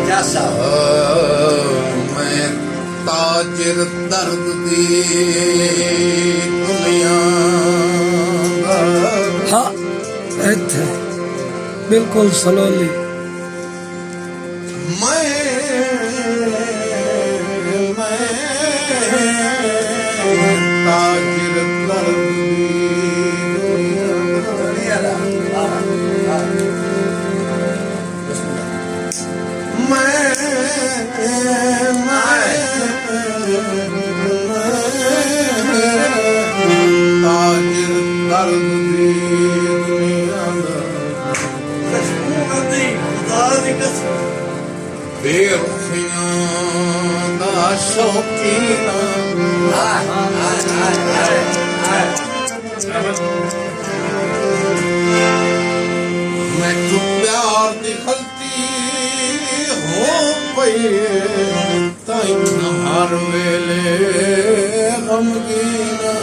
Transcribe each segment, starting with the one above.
ਜੈਸਾ मैं ताजिर दर्द दी दुनिया ਹਾਂ ਇੱਥੇ ਬਿਲਕੁਲ ਸਲੋਲੀ ताजिर दर्द दी ਦੁਨੀਆ ਦਾ ताजिर दर्द दी दुनिया ਕਸੂਮਤੀ ਖੁਦਾ ਦੀ ਕਸਮ बेरुखियां दा शौकीना मैं तू प्यार दी गलती हो पई ताई न हर वेले गमगीना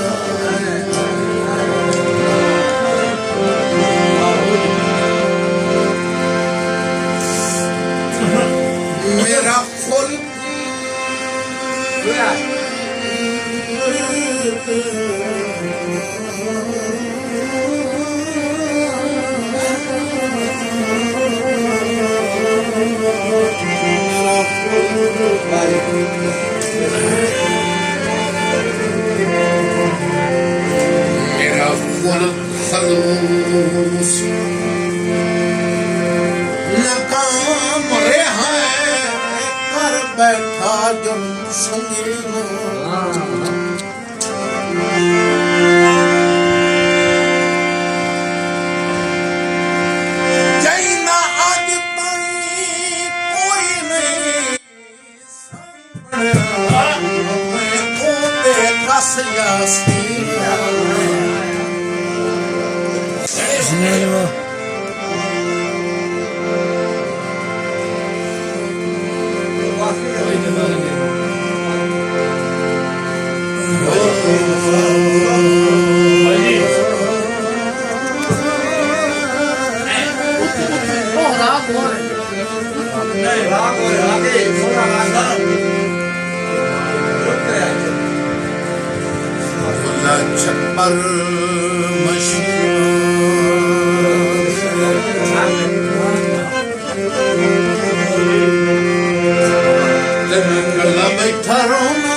मेरा खुल मेरा खुल खलूस नाकाम रहा कर बैठा जो संगीना जैना आज ताई कोई नहीं मैं कोते कस यासीना छप्पर गला बैठा रोना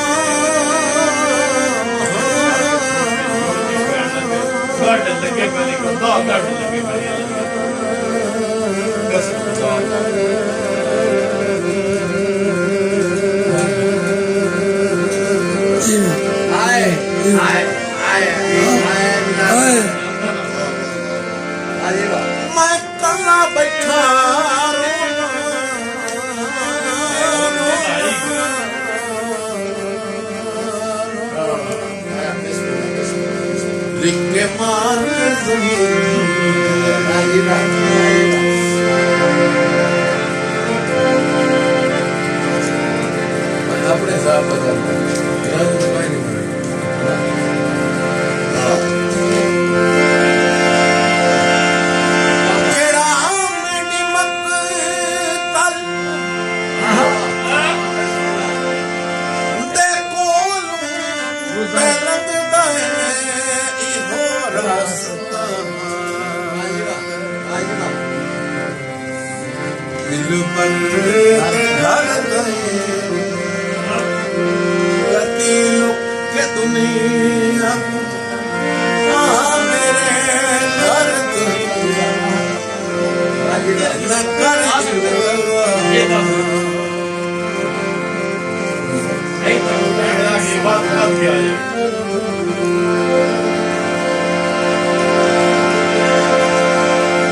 मैं कला बैठा लिख के मार अपने साथ दिल पर घर गति के दुनिया मेरे घर न कर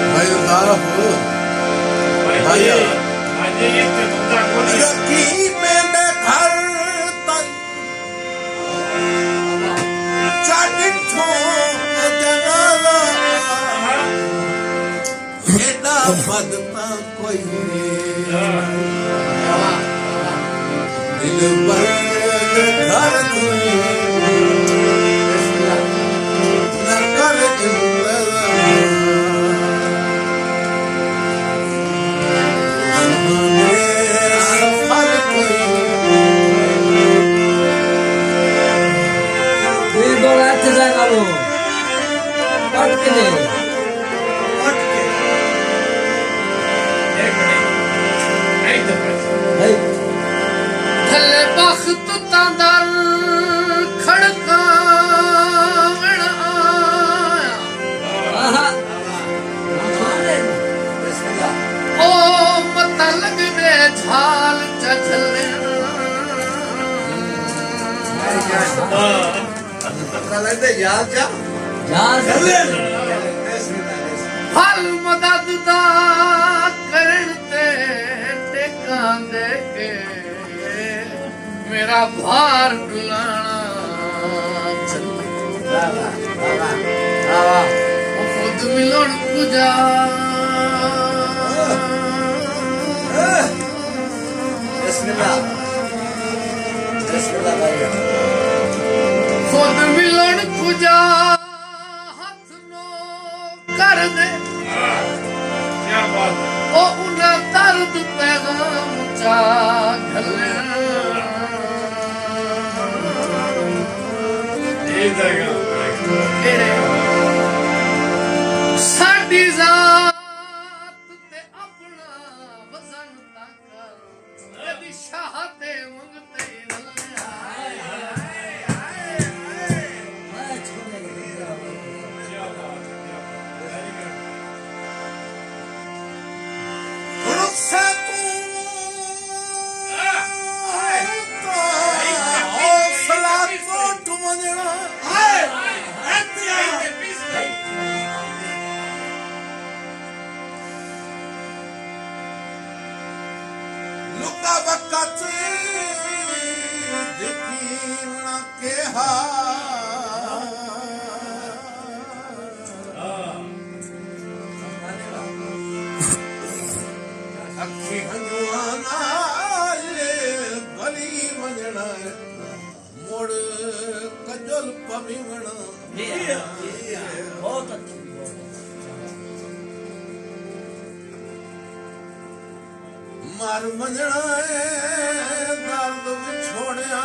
भाई उतारा हो मेरे घर तक चढ़ो जनाला एदा बदता कोई दिल पर घर न कर इंतजार पता लगता यार जा ਯਾਰ ਹਲ ਮਦਦ ਦਾ ਕਰਨ ਤੇ ਟੇਕਾਂ ਦੇ ਕੇ ਮੇਰਾ ਭਾਰ ਡੁਲਾਣਾ ਉਹ ਖੁਦ ਮਿਲਣ ਪੁਜਾ बिस्मिल्लाह बिस्मिल्लाह भाई ਖੁਦ ਮਿਲਣ ਪੁਜਾ ਹੱਥ ਨੂੰ ਕਰ ਦੇ ਉਹ ਉਹਨਾਂ ਦਰਦ ਪੈਗਾਮ ਚਾ ਸਾਡੀ ਜ਼ਾਤ ਤੇ ਆਪਣਾ ਵਜ਼ਨ ਤੱਕ ਇਹਦੀ ਸ਼ਾਹ ਤੇ ਮੰਗਤੇ रुखसा तू हौसला कोट वञणा लुका वक़्त यकीन केहा अखी हंजुआ नाल भली वञणा मुड़ कजल पविवणा ਬਹੁਤ ਅੱਛੀ मर वञणा दर्द विछोड़िया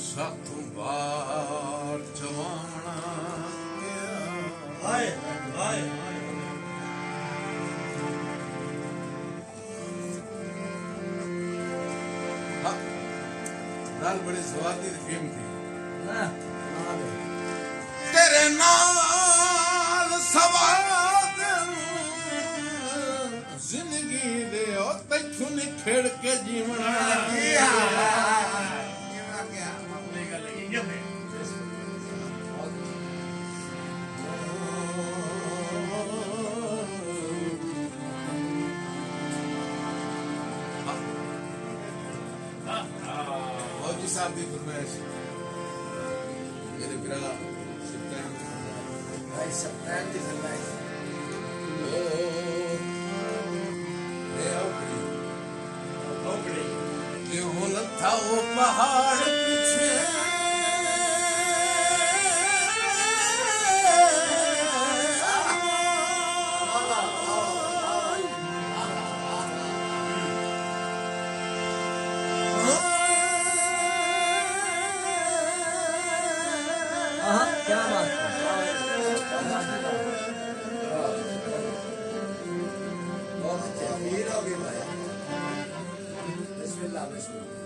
साथों बार जवाना हाय हाय नाल बड़ी स्वादी फिल्म थी ਨਾ तेरे नाल सवाद जिंदगी दे ओ तैथू निखेड़ के जीवना फौजी साहब की फरमाइश मेरे बिरा भाई सत्तान दी फरमाइश क्यों न था वो पहाड़ पीछे ਆਹ ਕੀ ਬਾਤ बहुत अच्छे अमीर हो गए भाई बिस्मिल्लाह बिस्मिल्लाह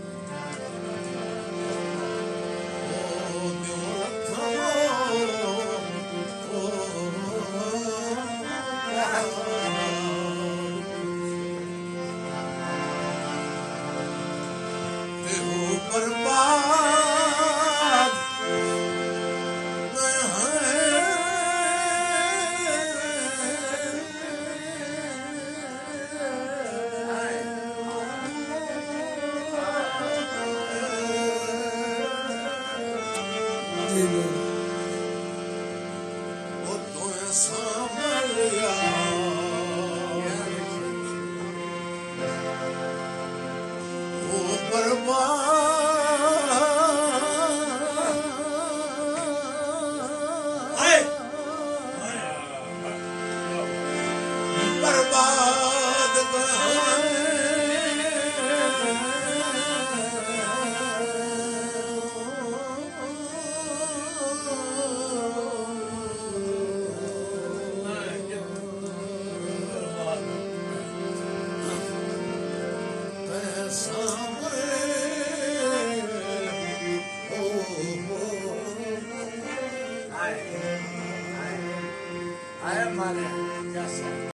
ਨੇ